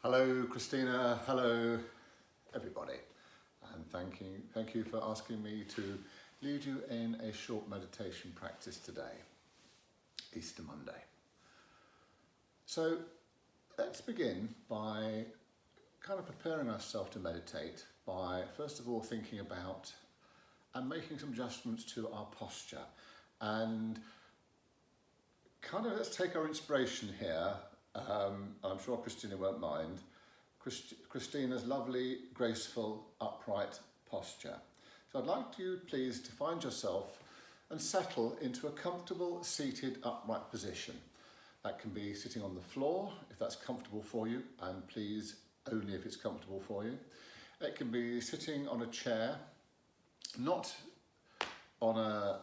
Hello, Christina. Hello, everybody. And thank you for asking me to lead you in a short meditation practice today, Easter Monday. So let's begin by kind of preparing ourselves to meditate by, first of all, thinking about and making some adjustments to our posture. And kind of let's take our inspiration here. I'm sure Christina won't mind. Christina's lovely, graceful, upright posture. So I'd like you, please, to find yourself and settle into a comfortable, seated, upright position. That can be sitting on the floor, if that's comfortable for you, and please, only if it's comfortable for you. It can be sitting on a chair, not on a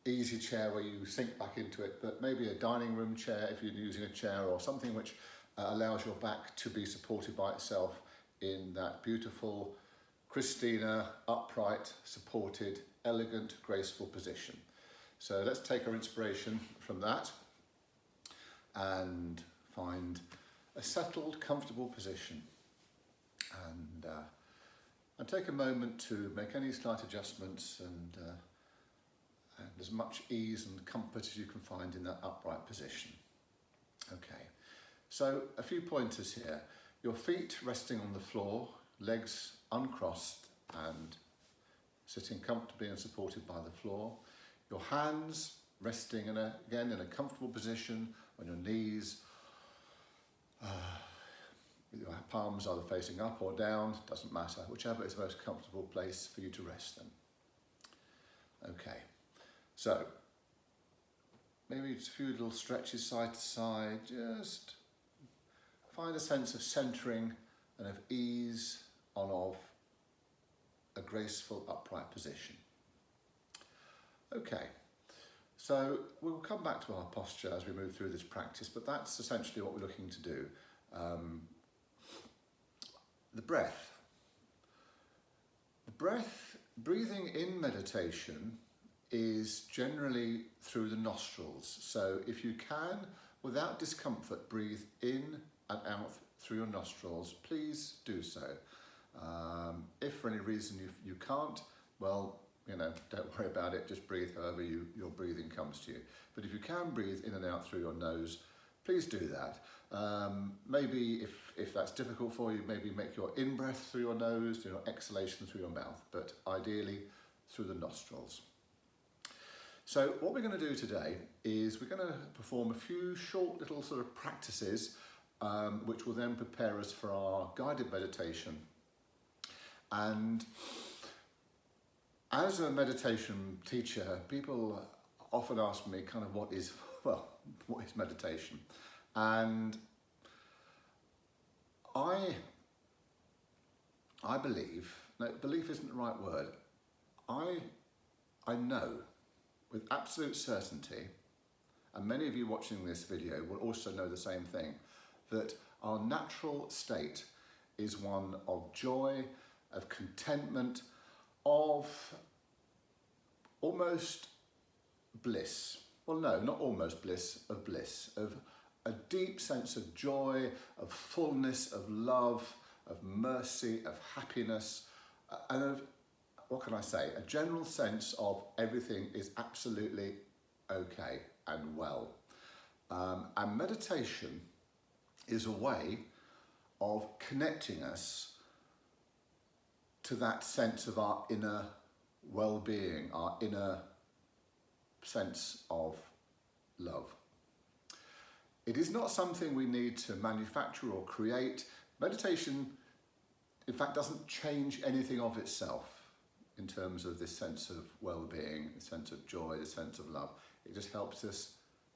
easy chair where you sink back into it, but maybe a dining room chair if you're using a chair, or something which allows your back to be supported by itself in that beautiful, Christina, upright, supported, elegant, graceful position. So let's take our inspiration from that and find a settled, comfortable position, and take a moment to make any slight adjustments and as much ease and comfort as you can find in that upright position. Okay, so a few pointers here. Your feet resting on the floor, legs uncrossed and sitting comfortably and supported by the floor. Your hands resting again in a comfortable position on your knees. Your palms either facing up or down, doesn't matter, whichever is the most comfortable place for you to rest them. Okay. So, maybe just a few little stretches side to side, just find a sense of centering and of ease on of a graceful upright position. Okay, so we'll come back to our posture as we move through this practice, but that's essentially what we're looking to do. The breath. Breathing in meditation is generally through the nostrils. So if you can, without discomfort, breathe in and out through your nostrils, please do so. If for any reason you can't, well, don't worry about it, just breathe however your breathing comes to you. But if you can breathe in and out through your nose, please do that. Maybe if that's difficult for you, maybe make your in-breath through your nose, your exhalation through your mouth, but ideally through the nostrils. So what we're going to do today is we're going to perform a few short little sort of practices which will then prepare us for our guided meditation. And as a meditation teacher, people often ask me kind of what is meditation? And I believe, no, belief isn't the right word, I know with absolute certainty, and many of you watching this video will also know the same thing, that our natural state is one of joy, of contentment, of almost bliss. Well, no, not almost bliss, of a deep sense of joy, of fullness, of love, of mercy, of happiness, and of, what can I say, a general sense of everything is absolutely okay and well. And meditation is a way of connecting us to that sense of our inner well-being, our inner sense of love. It is not something we need to manufacture or create. Meditation, in fact, doesn't change anything of itself in terms of this sense of well-being, the sense of joy, the sense of love. It just helps us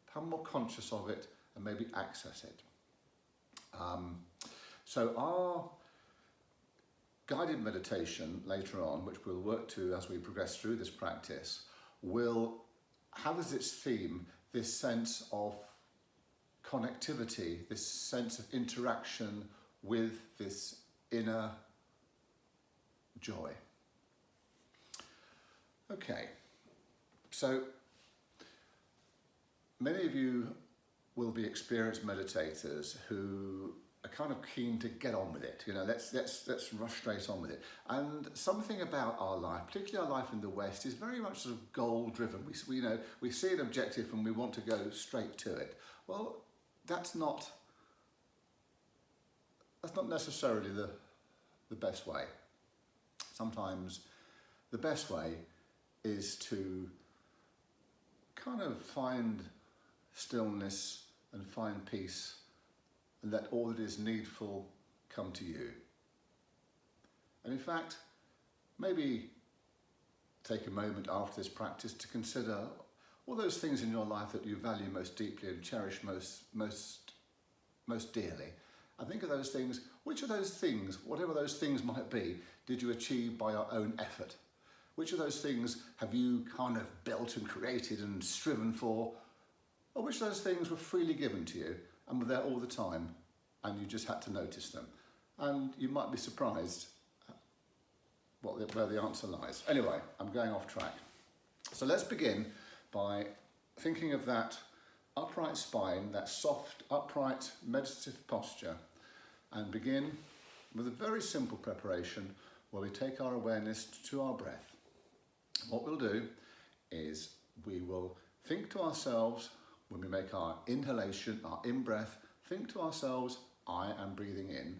become more conscious of it and maybe access it. So our guided meditation later on, which we'll work to as we progress through this practice, will have as its theme this sense of connectivity, this sense of interaction with this inner joy. Okay, so many of you will be experienced meditators who are kind of keen to get on with it. You know, let's rush straight on with it. And something about our life, particularly our life in the West, is very much sort of goal driven. We see an objective and we want to go straight to it. Well, that's not necessarily the best way. Sometimes the best way is to kind of find stillness and find peace and let all that is needful come to you. And in fact, maybe take a moment after this practice to consider all those things in your life that you value most deeply and cherish most dearly. And think of those things. Which of those things, whatever those things might be, did you achieve by your own effort? Which of those things have you kind of built and created and striven for? Or which of those things were freely given to you and were there all the time and you just had to notice them? And you might be surprised where the answer lies. Anyway, I'm going off track. So let's begin by thinking of that upright spine, that soft, upright, meditative posture, and begin with a very simple preparation where we take our awareness to our breath. What we'll do is we will think to ourselves, when we make our inhalation, our in-breath, think to ourselves, I am breathing in.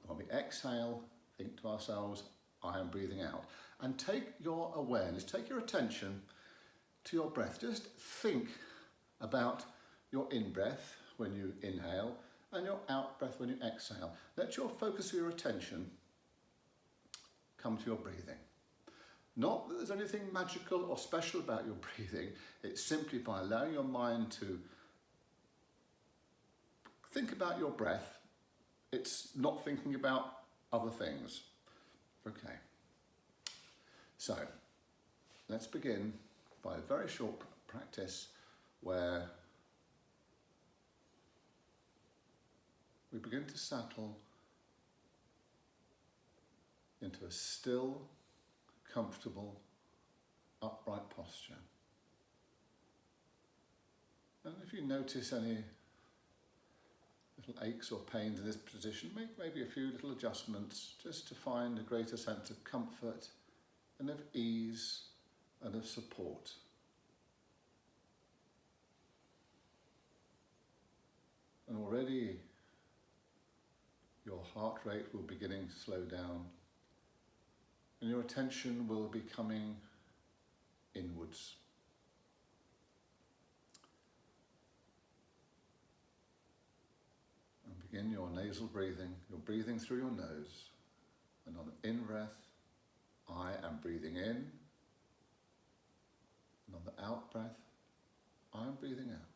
When we exhale, think to ourselves, I am breathing out. And take your awareness, take your attention to your breath. Just think about your in-breath when you inhale and your out-breath when you exhale. Let your focus of your attention come to your breathing. Not that there's anything magical or special about your breathing. It's simply by allowing your mind to think about your breath. It's not thinking about other things. Okay. So, let's begin by a very short practice where we begin to settle into a still, comfortable, upright posture. And if you notice any little aches or pains in this position, make maybe a few little adjustments just to find a greater sense of comfort and of ease and of support. And already your heart rate will be beginning to slow down and your attention will be coming inwards. And begin your nasal breathing. You're breathing through your nose. And on the in-breath, I am breathing in. And on the out-breath, I am breathing out.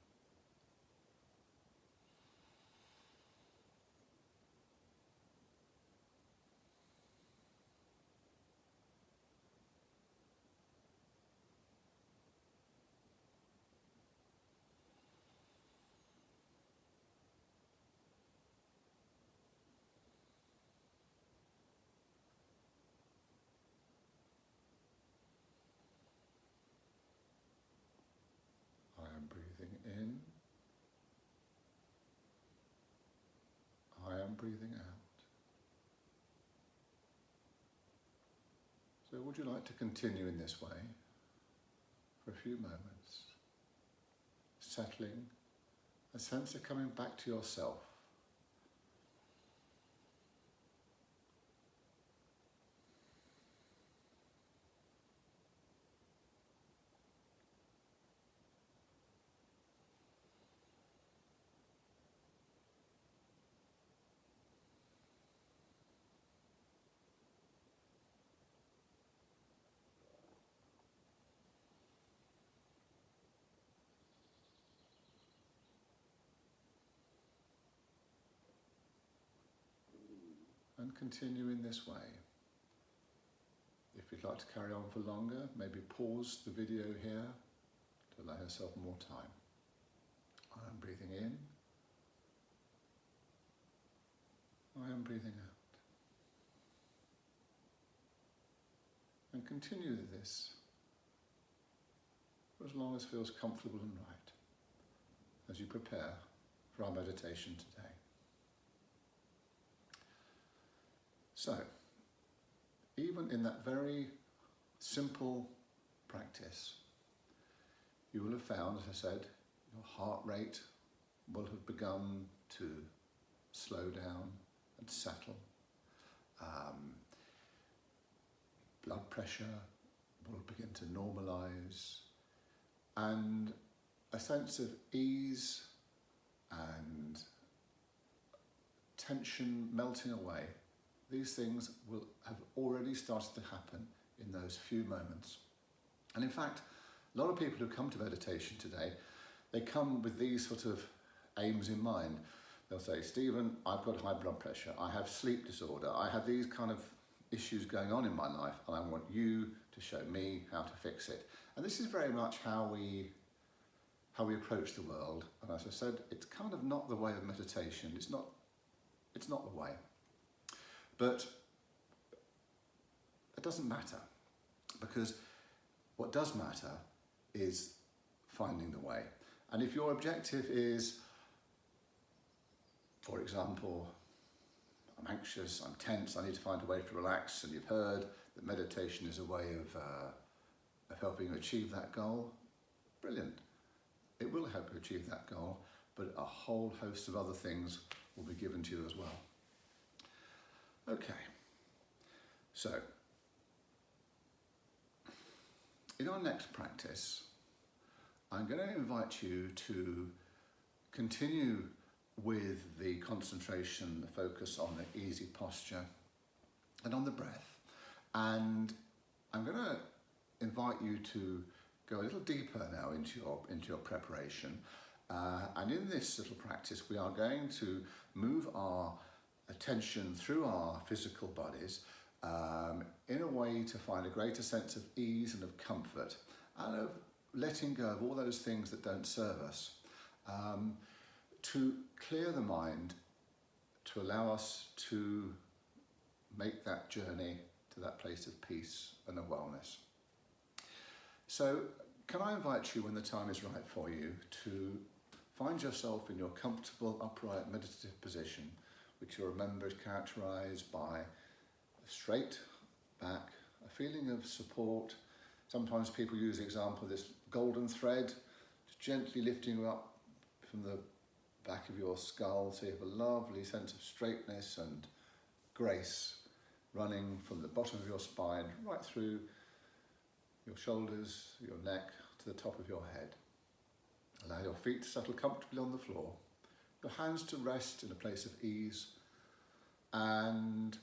In, I am breathing out. So would you like to continue in this way for a few moments, settling, a sense of coming back to yourself. And continue in this way. If you'd like to carry on for longer, maybe pause the video here to allow yourself more time. I am breathing in. I am breathing out. And continue this for as long as feels comfortable and right as you prepare for our meditation today. So, even in that very simple practice, you will have found, as I said, your heart rate will have begun to slow down and settle. Blood pressure will begin to normalise, and a sense of ease and tension melting away. These things will have already started to happen in those few moments. And in fact, a lot of people who come to meditation today, they come with these sort of aims in mind. They'll say, Stephen, I've got high blood pressure, I have sleep disorder, I have these kind of issues going on in my life, and I want you to show me how to fix it. And this is very much how we approach the world. And as I said, it's kind of not the way of meditation. It's not the way. But it doesn't matter, because what does matter is finding the way. And if your objective is, for example, I'm anxious, I'm tense, I need to find a way to relax, and you've heard that meditation is a way of helping you achieve that goal, brilliant. It will help you achieve that goal, but a whole host of other things will be given to you as well. Okay, so in our next practice, I'm going to invite you to continue with the concentration, the focus on the easy posture and on the breath. And I'm going to invite you to go a little deeper now into your preparation. And in this little practice, we are going to move our attention through our physical bodies in a way to find a greater sense of ease and of comfort and of letting go of all those things that don't serve us, to clear the mind, to allow us to make that journey to that place of peace and of wellness. So can I invite you, when the time is right for you, to find yourself in your comfortable upright meditative position, which you'll remember is characterised by a straight back, a feeling of support. Sometimes people use the example of this golden thread, just gently lifting you up from the back of your skull, so you have a lovely sense of straightness and grace running from the bottom of your spine right through your shoulders, your neck, to the top of your head. Allow your feet to settle comfortably on the floor, your hands to rest in a place of ease, and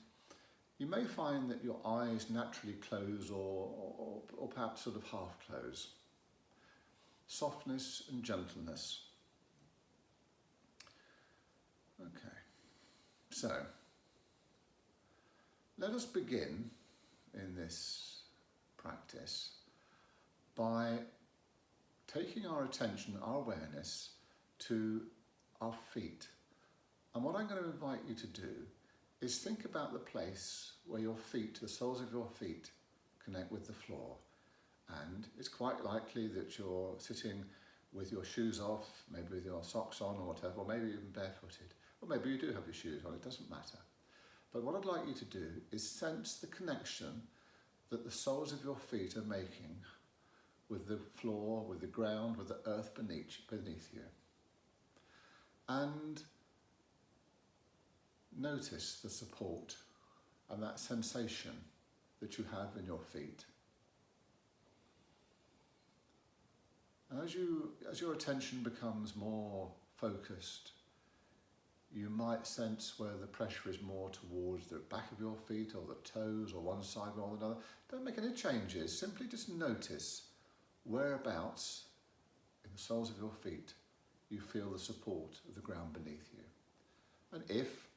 you may find that your eyes naturally close or perhaps sort of half close. Softness and gentleness. Okay, so let us begin in this practice by taking our attention, our awareness, to our feet. And what I'm going to invite you to do is think about the place where your feet, the soles of your feet, connect with the floor. And it's quite likely that you're sitting with your shoes off, maybe with your socks on or whatever, or maybe even barefooted. Or maybe you do have your shoes on, it doesn't matter. But what I'd like you to do is sense the connection that the soles of your feet are making with the floor, with the ground, with the earth beneath you. And notice the support and that sensation that you have in your feet. And as your attention becomes more focused, you might sense where the pressure is more towards the back of your feet or the toes or one side or another. Don't make any changes, simply just notice whereabouts in the soles of your feet you feel the support of the ground beneath you. And if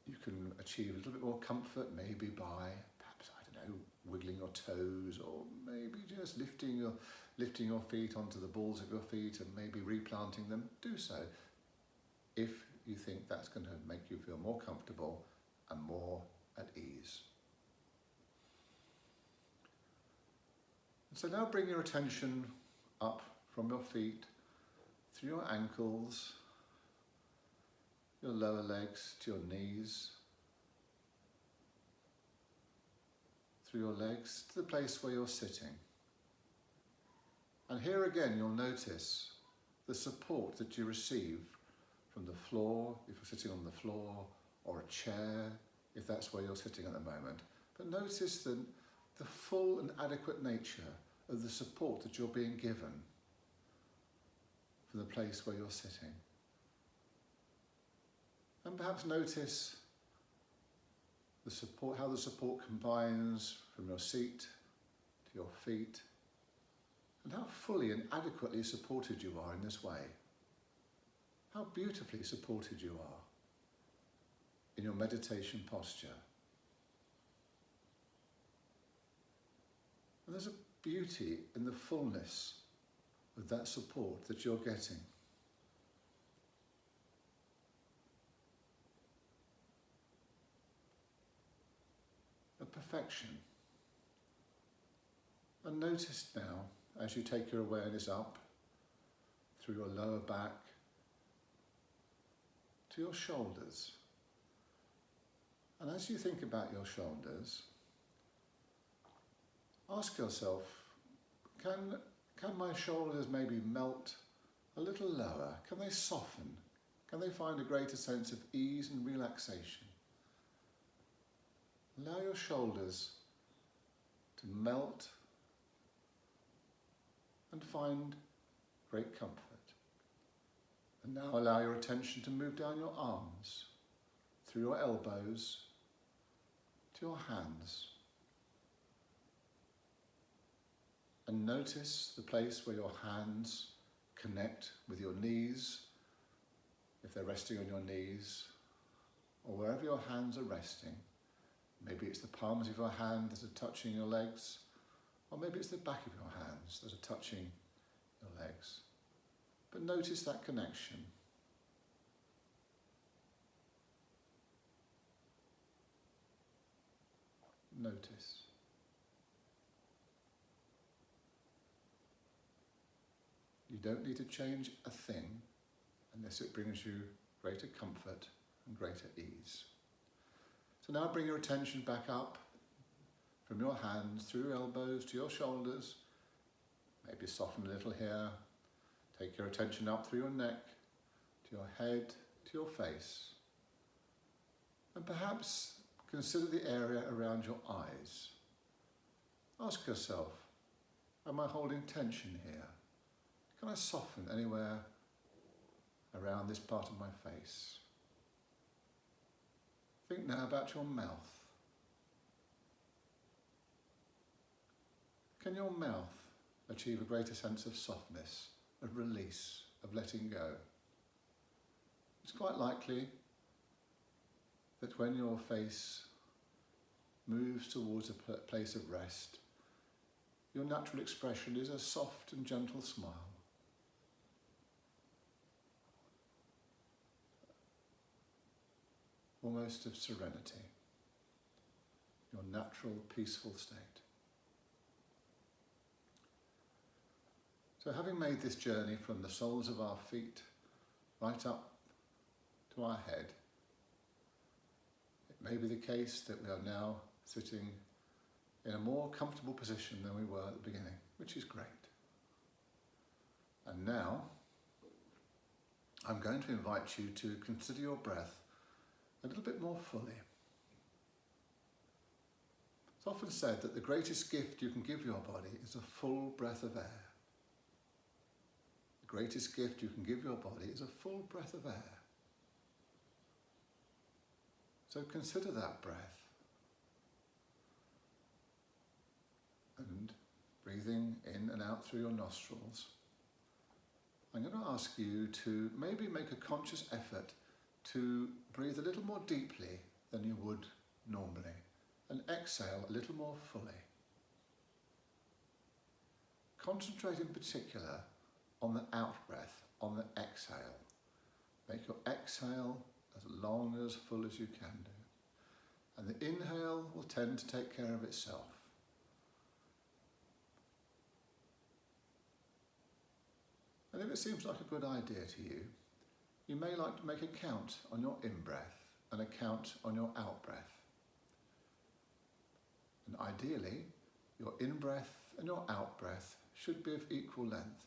you can achieve a little bit more comfort, maybe by perhaps, I don't know, wiggling your toes, or maybe just lifting your feet onto the balls of your feet and maybe replanting them, do so if you think that's going to make you feel more comfortable and more at ease. So now bring your attention up from your feet, through your ankles, your lower legs to your knees, through your legs to the place where you're sitting. And here again you'll notice the support that you receive from the floor, if you're sitting on the floor, or a chair, if that's where you're sitting at the moment. But notice the full and adequate nature of the support that you're being given from the place where you're sitting. And perhaps notice the support, how the support combines from your seat to your feet, and how fully and adequately supported you are in this way. How beautifully supported you are in your meditation posture. And there's a beauty in the fullness of that support that you're getting. A perfection. And notice now, as you take your awareness up through your lower back to your shoulders. And as you think about your shoulders, ask yourself, can my shoulders maybe melt a little lower? Can they soften? Can they find a greater sense of ease and relaxation? Allow your shoulders to melt and find great comfort. And now allow your attention to move down your arms, through your elbows, to your hands. And notice the place where your hands connect with your knees, if they're resting on your knees, or wherever your hands are resting. Maybe it's the palms of your hand that are touching your legs, or maybe it's the back of your hands that are touching your legs. But notice that connection. Notice. You don't need to change a thing unless it brings you greater comfort and greater ease. So now bring your attention back up from your hands, through your elbows to your shoulders. Maybe soften a little here. Take your attention up through your neck, to your head, to your face. And perhaps consider the area around your eyes. Ask yourself, am I holding tension here? Can I soften anywhere around this part of my face? Think now about your mouth. Can your mouth achieve a greater sense of softness, of release, of letting go? It's quite likely that when your face moves towards a place of rest, your natural expression is a soft and gentle smile. Almost of serenity, your natural peaceful state. So having made this journey from the soles of our feet right up to our head, it may be the case that we are now sitting in a more comfortable position than we were at the beginning, which is great. And now I'm going to invite you to consider your breath a little bit more fully. It's often said that the greatest gift you can give your body is a full breath of air. The greatest gift you can give your body is a full breath of air. So consider that breath. And breathing in and out through your nostrils. I'm going to ask you to maybe make a conscious effort to breathe a little more deeply than you would normally and exhale a little more fully. Concentrate in particular on the out-breath, on the exhale. Make your exhale as long as full as you can do. And the inhale will tend to take care of itself. And if it seems like a good idea to you, you may like to make a count on your in-breath and a count on your out-breath. And ideally, your in-breath and your out-breath should be of equal length.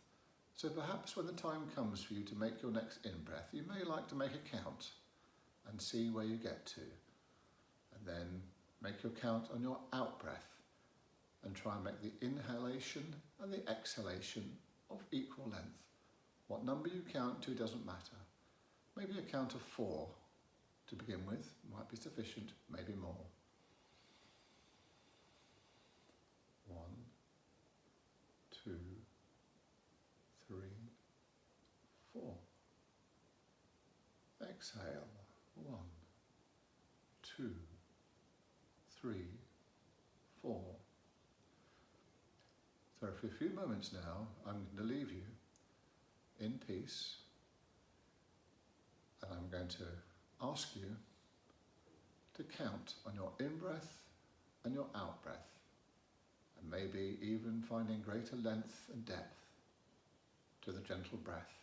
So perhaps when the time comes for you to make your next in-breath, you may like to make a count and see where you get to. And then make your count on your out-breath and try and make the inhalation and the exhalation of equal length. What number you count to doesn't matter. Maybe a count of 4 to begin with might be sufficient, maybe more. 1, 2, 3, 4. Exhale. 1, 2, 3, 4. So for a few moments now, I'm going to leave you in peace, and I'm going to ask you to count on your in-breath and your out-breath, and maybe even finding greater length and depth to the gentle breath.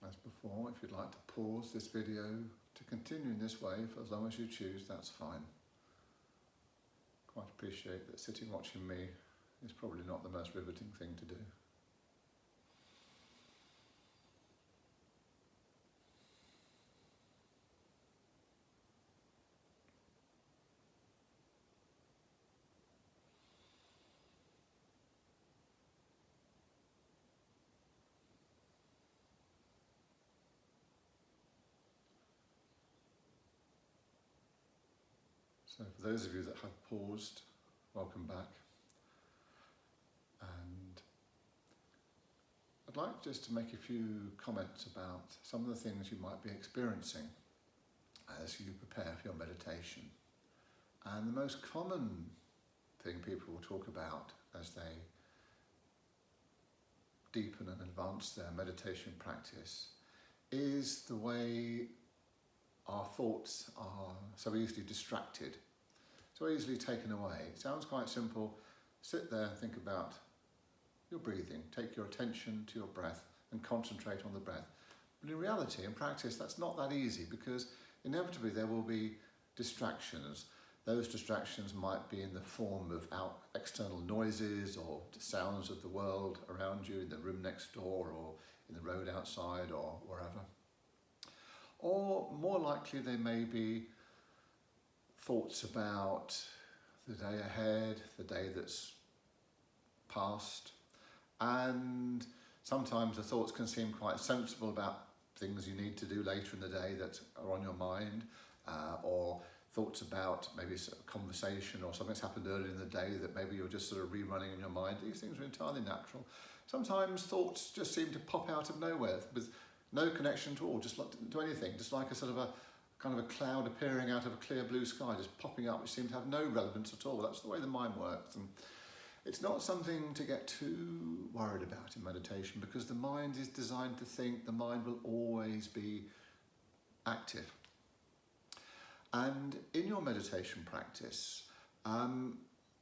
As before, if you'd like to pause this video to continue in this way for as long as you choose, that's fine. Quite appreciate that sitting watching me is probably not the most riveting thing to do. So for those of you that have paused, welcome back. And I'd like just to make a few comments about some of the things you might be experiencing as you prepare for your meditation. And the most common thing people will talk about as they deepen and advance their meditation practice is the way our thoughts are so easily distracted, so easily taken away. It sounds quite simple. Sit there and think about your breathing. Take your attention to your breath and concentrate on the breath. But in reality, in practice, that's not that easy, because inevitably there will be distractions. Those distractions might be in the form of external noises or sounds of the world around you, in the room next door or in the road outside or wherever. Or more likely they may be thoughts about the day ahead, the day that's past, and sometimes the thoughts can seem quite sensible about things you need to do later in the day that are on your mind, or thoughts about maybe a conversation or something that's happened earlier in the day that maybe you're just sort of rerunning in your mind. These things are entirely natural. Sometimes thoughts just seem to pop out of nowhere with no connection at all, just like to anything, just like a sort of a kind of a cloud appearing out of a clear blue sky, just popping up, which seems to have no relevance at all. That's the way the mind works. And it's not something to get too worried about in meditation, because the mind is designed to think. The mind will always be active. And in your meditation practice,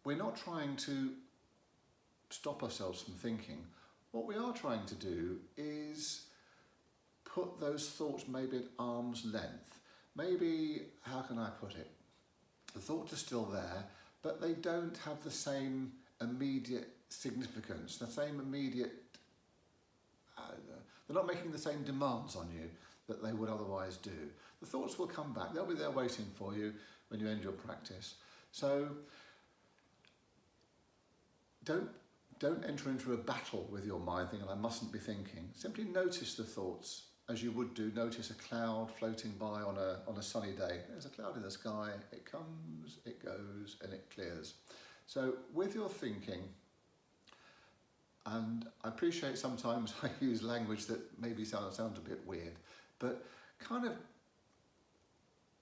we're not trying to stop ourselves from thinking. What we are trying to do is put those thoughts maybe at arm's length. Maybe, how can I put it? The thoughts are still there, but they don't have the same immediate significance, the same immediate, they're not making the same demands on you that they would otherwise do. The thoughts will come back, they'll be there waiting for you when you end your practice. So don't enter into a battle with your mind thinking, I mustn't be thinking. Simply notice the thoughts as you would do. Notice a cloud floating by on a sunny day. There's a cloud in the sky, it comes, it goes, and it clears. So with your thinking, and I appreciate sometimes I use language that maybe sounds a bit weird, but kind of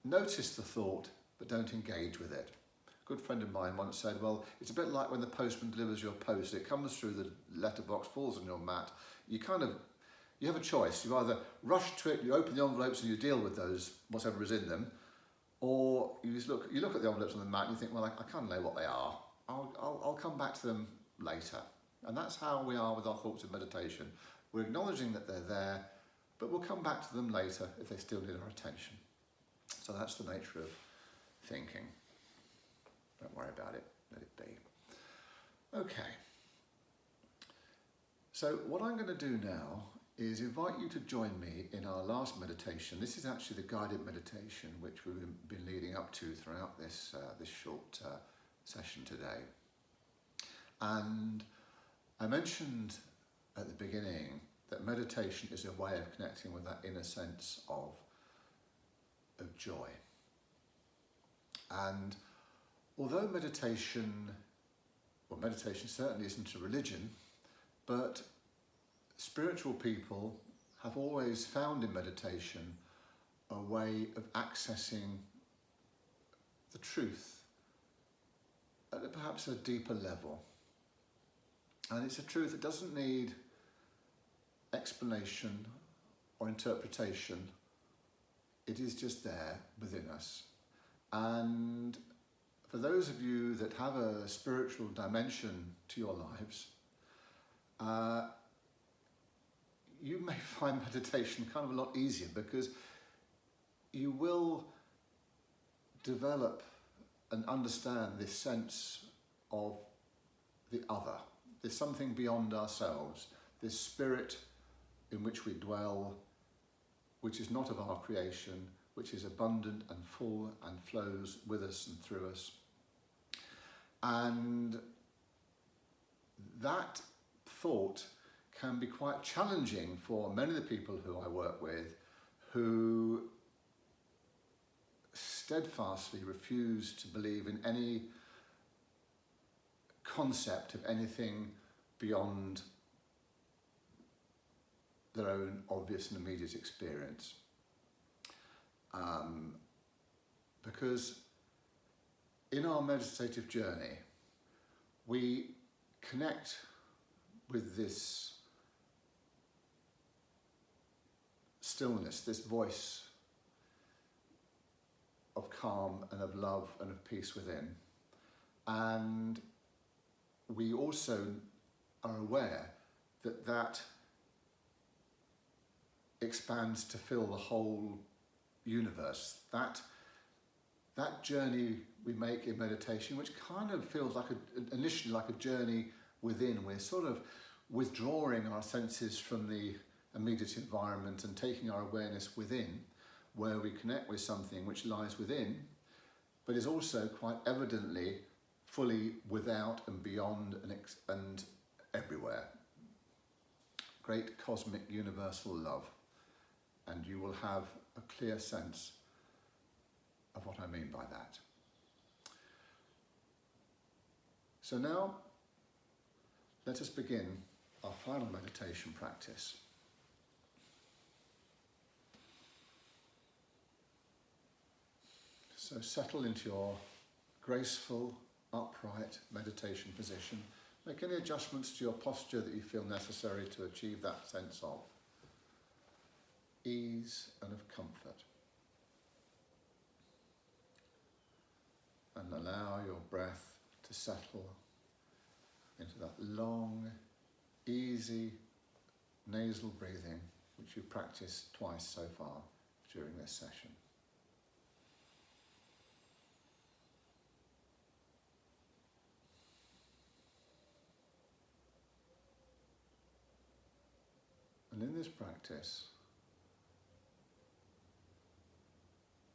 notice the thought but don't engage with it. A good friend of mine once said, well, it's a bit like when the postman delivers your post. It comes through the letterbox, falls on your mat. You have a choice. You either rush to it, you open the envelopes and you deal with those, whatever is in them, or you look at the envelopes on the mat and you think, well, I can't know what they are. I'll come back to them later. And that's how we are with our thoughts of meditation. We're acknowledging that they're there, but we'll come back to them later if they still need our attention. So that's the nature of thinking. Don't worry about it, let it be. Okay. So what I'm going to do now is invite you to join me in our last meditation. This is actually the guided meditation which we've been leading up to throughout this short session today. And I mentioned at the beginning that meditation is a way of connecting with that inner sense of joy. And although meditation certainly isn't a religion, but spiritual people have always found in meditation a way of accessing the truth at perhaps a deeper level. And it's a truth that doesn't need explanation or interpretation. It is just there within us. And for those of you that have a spiritual dimension to your lives, you may find meditation kind of a lot easier, because you will develop and understand this sense of the other. There's something beyond ourselves, this spirit in which we dwell, which is not of our creation, which is abundant and full and flows with us and through us. And that thought can be quite challenging for many of the people who I work with, who steadfastly refuse to believe in any concept of anything beyond their own obvious and immediate experience. Because in our meditative journey, we connect with this stillness, this voice of calm and of love and of peace within. And we also are aware that that expands to fill the whole universe. That journey we make in meditation, which kind of feels like initially like a journey within. We're sort of withdrawing our senses from the immediate environment and taking our awareness within, where we connect with something which lies within, but is also quite evidently fully without and beyond and everywhere. Great cosmic universal love. And you will have a clear sense of what I mean by that. So now, let us begin our final meditation practice. So settle into your graceful, upright meditation position. Make any adjustments to your posture that you feel necessary to achieve that sense of ease and of comfort. And allow your breath to settle into that long, easy nasal breathing which you've practiced twice so far during this session. And in this practice,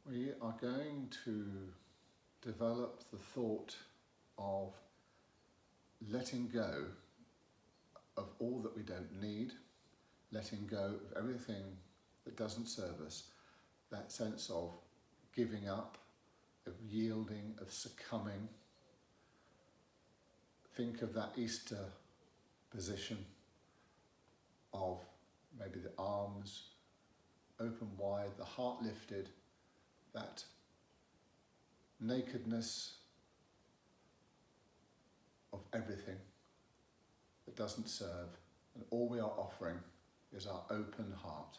we are going to develop the thought of letting go of all that we don't need, letting go of everything that doesn't serve us, that sense of giving up, of yielding, of succumbing. Think of that Easter position of maybe the arms open wide, the heart lifted, that nakedness of everything that doesn't serve, and all we are offering is our open heart.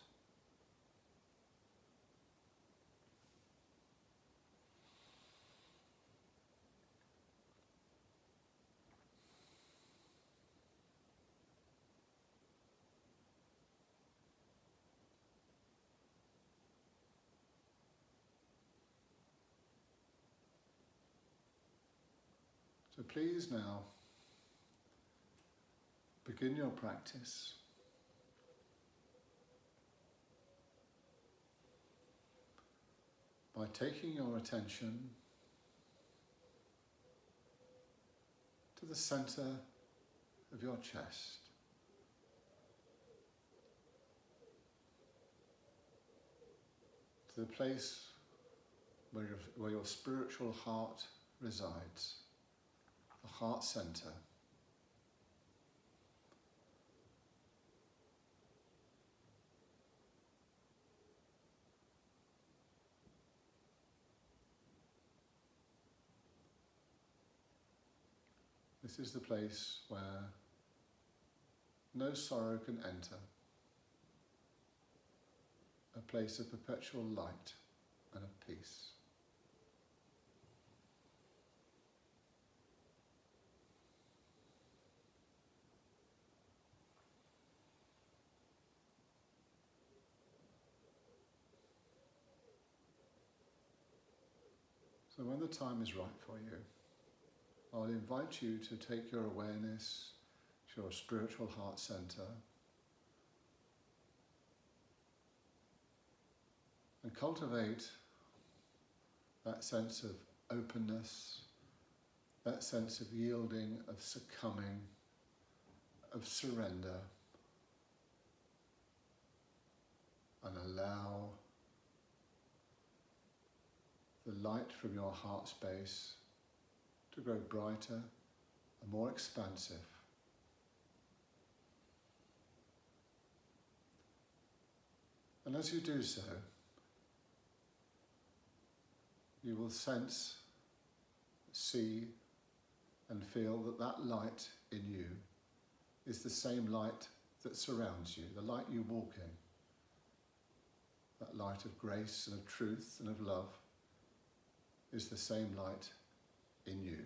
So please now begin your practice by taking your attention to the center of your chest. To the place where your spiritual heart resides, the heart center. This is the place where no sorrow can enter, a place of perpetual light and of peace. So when the time is right for you, I'll invite you to take your awareness to your spiritual heart center and cultivate that sense of openness, that sense of yielding, of succumbing, of surrender, and allow the light from your heart space to grow brighter and more expansive. And as you do so, you will sense, see, and feel that that light in you is the same light that surrounds you, the light you walk in. That light of grace and of truth and of love is the same light in you.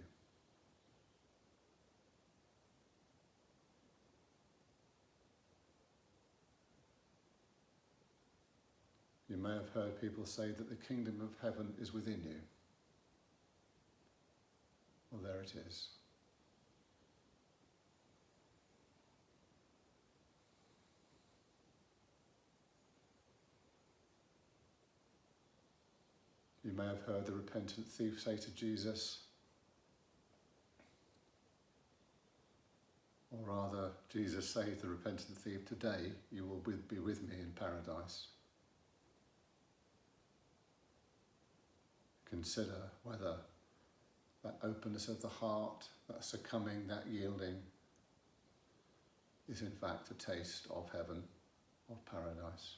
You may have heard people say that the kingdom of heaven is within you. Well, there it is. You may have heard the repentant thief say to Jesus, or rather, Jesus say to the repentant thief, "Today you will be with me in paradise." Consider whether that openness of the heart, that succumbing, that yielding, is in fact a taste of heaven, of paradise.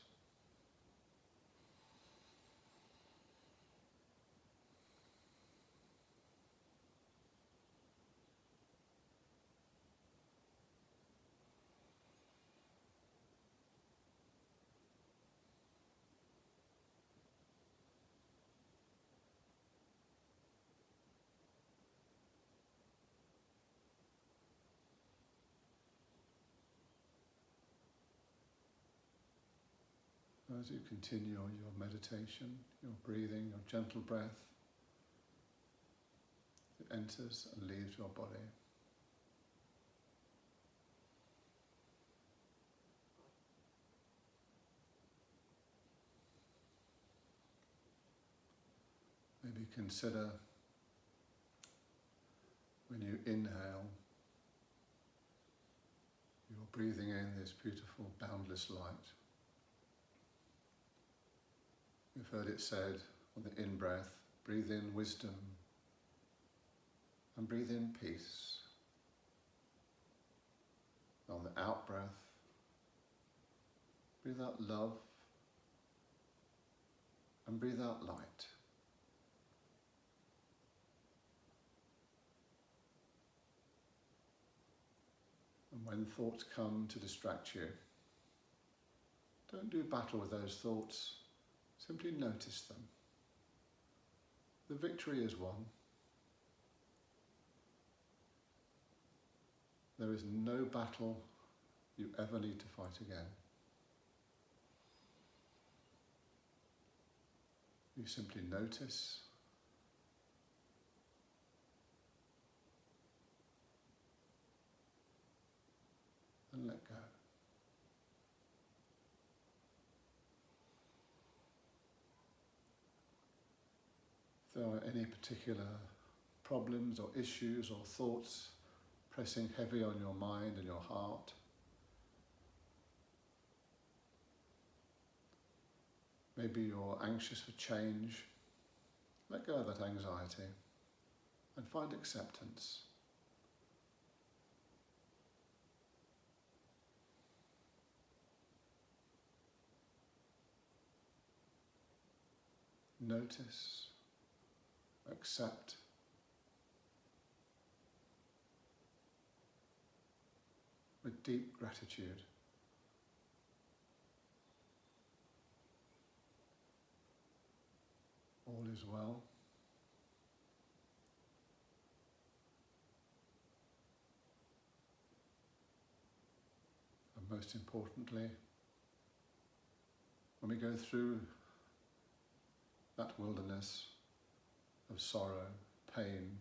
As you continue your meditation, your breathing, your gentle breath, it enters and leaves your body. Maybe consider when you inhale, you're breathing in this beautiful, boundless light. You've heard it said on the in-breath, breathe in wisdom and breathe in peace. On the out-breath, breathe out love and breathe out light. when thoughts come to distract you, don't do battle with those thoughts, simply notice them. The victory is won. There is no battle you ever need to fight again. You simply notice and let go. If there are any particular problems or issues or thoughts pressing heavy on your mind and your heart, maybe you're anxious for change, let go of that anxiety and find acceptance. Notice, accept, with deep gratitude. All is well. And most importantly, when we go through that wilderness of sorrow, pain,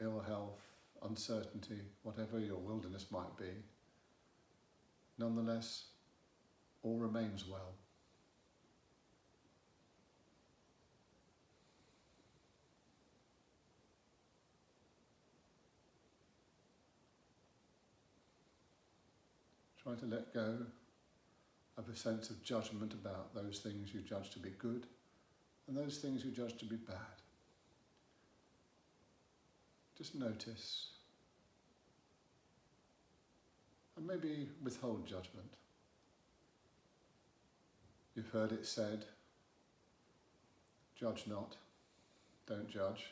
ill health, uncertainty, whatever your wilderness might be, nonetheless, all remains well. Try to let go of a sense of judgment about those things you judge to be good and those things you judge to be bad. Just notice and maybe withhold judgment. You've heard it said, judge not, don't judge.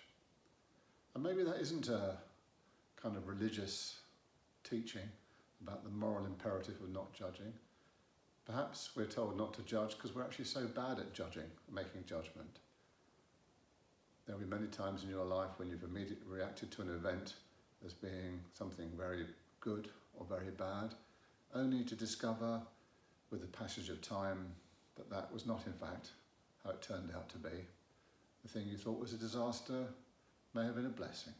And maybe that isn't a kind of religious teaching about the moral imperative of not judging. Perhaps we're told not to judge because we're actually so bad at judging, making judgment. There'll be many times in your life when you've immediately reacted to an event as being something very good or very bad, only to discover with the passage of time that that was not in fact how it turned out to be. The thing you thought was a disaster may have been a blessing.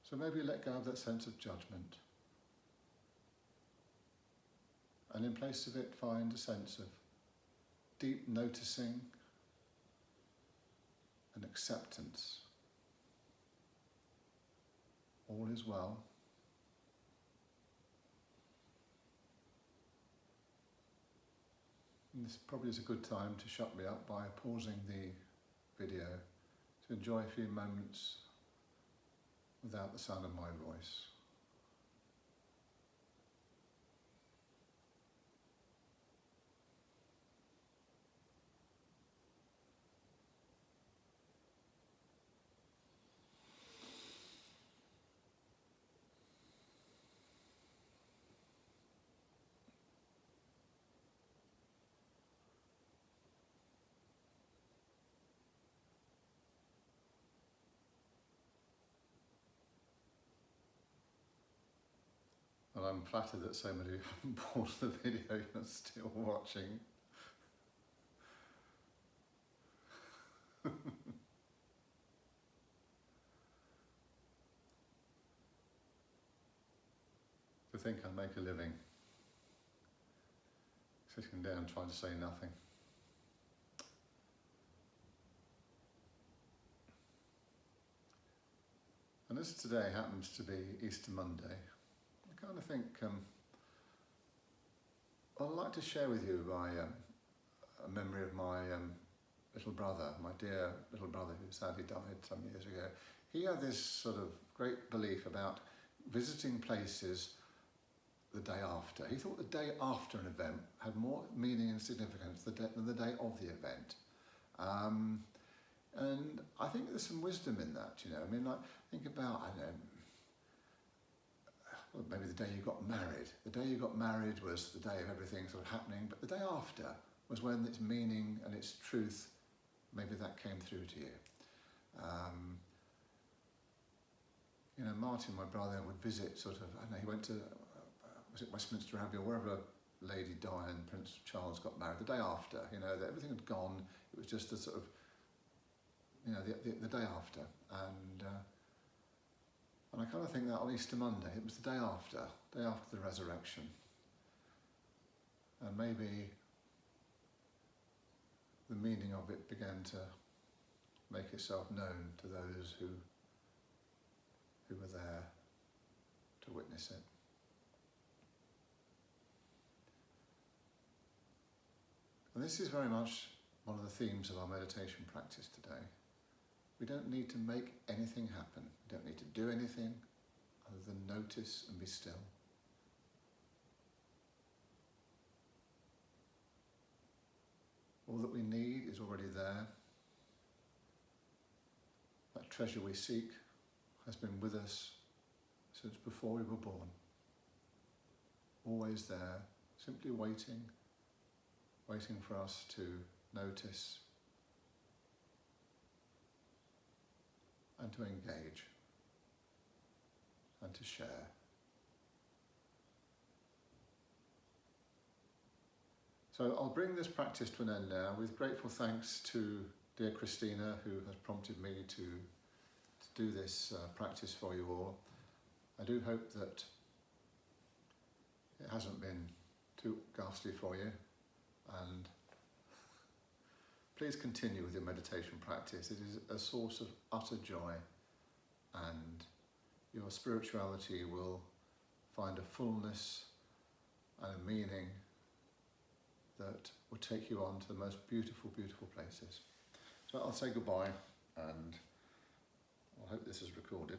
So maybe let go of that sense of judgment. And in place of it, find a sense of deep noticing and acceptance. All is well. And this probably is a good time to shut me up by pausing the video to enjoy a few moments without the sound of my voice. Well, I'm flattered that so many haven't paused the video, you're still watching. To think I make a living sitting down trying to say nothing. And as today happens to be Easter Monday, I kind of think I'd like to share with you a memory of my little brother, my dear little brother who sadly died some years ago. He had this sort of great belief about visiting places the day after. He thought the day after an event had more meaning and significance than the day of the event. And I think there's some wisdom in that, you know. I mean, like, think about, I don't know, well, maybe the day you got married. The day you got married was the day of everything sort of happening, but the day after was when its meaning and its truth, maybe that came through to you. You know, Martin, my brother, would visit sort of, I don't know, he went to, was it Westminster Abbey or wherever Lady Di and Prince Charles got married, the day after, you know, that everything had gone, it was just a sort of, you know, the day after. And I kind of think that on Easter Monday, it was the day after the resurrection. And maybe the meaning of it began to make itself known to those who were there to witness it. And this is very much one of the themes of our meditation practice today. We don't need to make anything happen. We don't need to do anything other than notice and be still. All that we need is already there. That treasure we seek has been with us since before we were born. Always there, simply waiting for us to notice and to engage and to share. So I'll bring this practice to an end now with grateful thanks to dear Christina, who has prompted me to do this practice for you all. I do hope that it hasn't been too ghastly for you, and please continue with your meditation practice. It is a source of utter joy, and your spirituality will find a fullness and a meaning that will take you on to the most beautiful, beautiful places. So I'll say goodbye, and I hope this is recorded.